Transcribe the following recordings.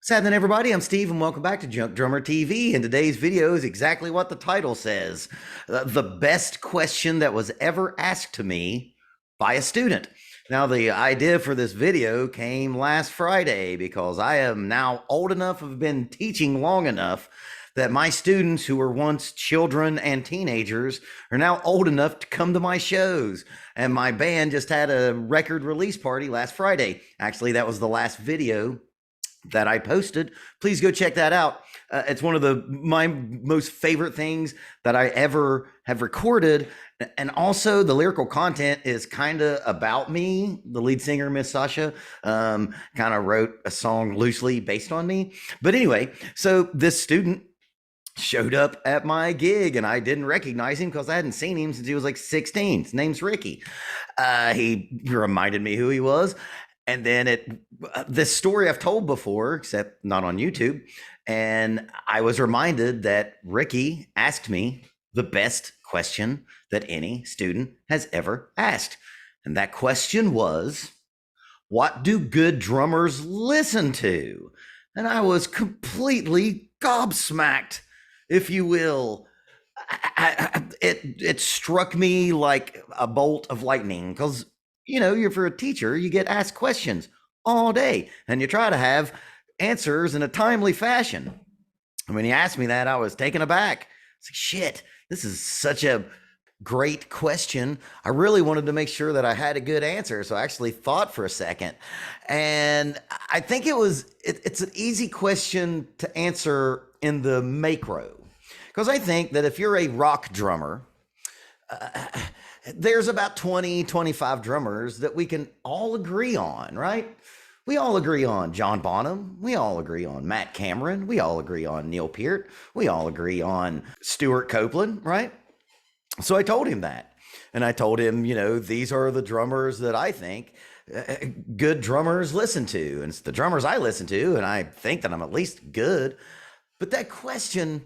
What's happening, everybody? I'm Steve, and welcome back to Junkdrummer TV. And today's video is exactly what the title says: the best question that was ever asked to me by a student. Now, the idea for this video came last Friday because I am now old enough, have been teaching long enough that my students who were once children and teenagers are now old enough to come to my shows. And my band just had a record release party last Friday. Actually, that was the last video that I posted. Please go check that out. It's one of my most favorite things that I ever have recorded. And also the lyrical content is kind of about me. The lead singer, Miss Sasha, kind of wrote a song loosely based on me. But anyway, so this student showed up at my gig and I didn't recognize him because I hadn't seen him since he was like 16. His name's Ricky. He reminded me who he was. And then this story I've told before, except not on YouTube. And I was reminded that Ricky asked me the best question that any student has ever asked. And that question was, what do good drummers listen to? And I was completely gobsmacked, if you will. It struck me like a bolt of lightning because you're for a teacher, you get asked questions all day and you try to have answers in a timely fashion. And when you asked me that, I was taken aback. It's like, shit, this is such a great question. I really wanted to make sure that I had a good answer. So I actually thought for a second. And I think it's an easy question to answer in the macro. Because I think that if you're a rock drummer, there's about 20, 25 drummers that we can all agree on, right? We all agree on John Bonham. We all agree on Matt Cameron. We all agree on Neil Peart. We all agree on Stuart Copeland, right? So I told him that. And I told him, these are the drummers that I think good drummers listen to. And it's the drummers I listen to, and I think that I'm at least good. But that question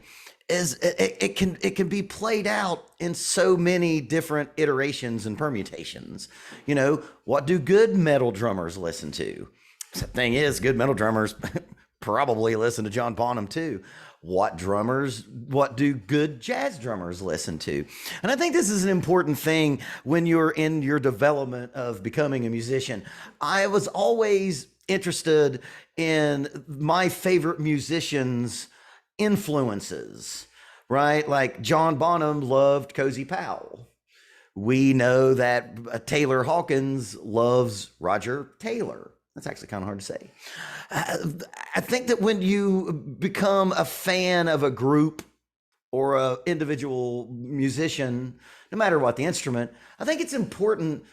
it can be played out in so many different iterations and permutations. What do good metal drummers listen to? The thing is, good metal drummers probably listen to John Bonham too. What do good jazz drummers listen to? And I think this is an important thing when you're in your development of becoming a musician. I was always interested in my favorite musicians' influences, right? Like John Bonham loved Cozy Powell. We know that Taylor Hawkins loves Roger Taylor. That's actually kind of hard to say. I think that when you become a fan of a group or an individual musician, no matter what the instrument, I think it's important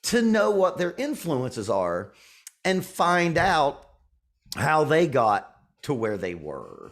to know what their influences are and find out how they got to where they were.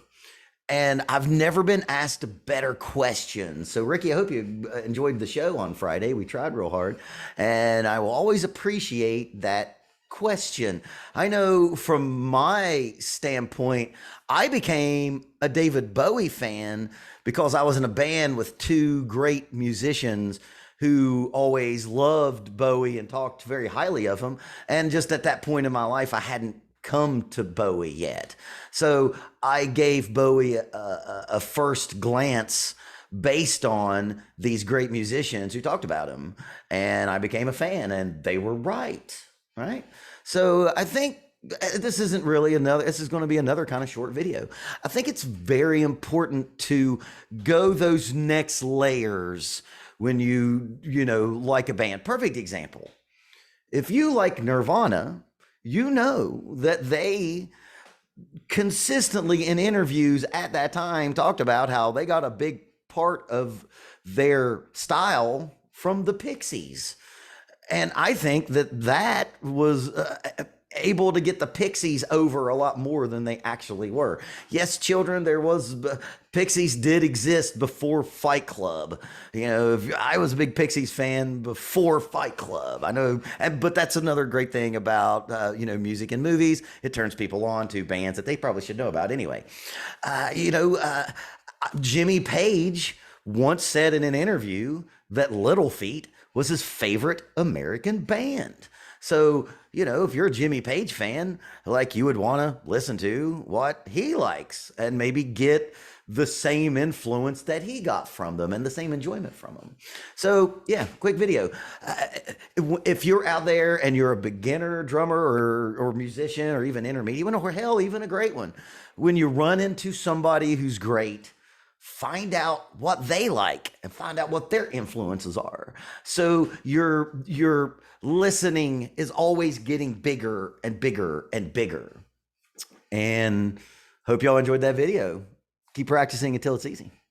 And I've never been asked a better question. So, Ricky, I hope you enjoyed the show on Friday. We tried real hard. And I will always appreciate that question. I know from my standpoint, I became a David Bowie fan because I was in a band with two great musicians who always loved Bowie and talked very highly of him. And just at that point in my life, I hadn't come to Bowie yet. So I gave Bowie a first glance based on these great musicians who talked about him. And I became a fan, and they were right. So I think this isn't really this is going to be another kind of short video. I think it's very important to go those next layers when you like a band. Perfect example. If you like Nirvana, you know that they consistently in interviews at that time talked about how they got a big part of their style from the Pixies. And I think that was able to get the Pixies over a lot more than they actually were. Yes, children, Pixies did exist before Fight Club. I was a big Pixies fan before Fight Club. I know, but that's another great thing about, music and movies. It turns people on to bands that they probably should know about anyway. Jimmy Page once said in an interview that Little Feat was his favorite American band. So, if you're a Jimmy Page fan, like you would want to listen to what he likes and maybe get the same influence that he got from them and the same enjoyment from them. So, yeah, quick video. If you're out there and you're a beginner drummer or musician or even intermediate one, or hell, even a great one, when you run into somebody who's great, find out what they like and find out what their influences are. So your listening is always getting bigger and bigger and bigger. And hope y'all enjoyed that video. Keep practicing until it's easy.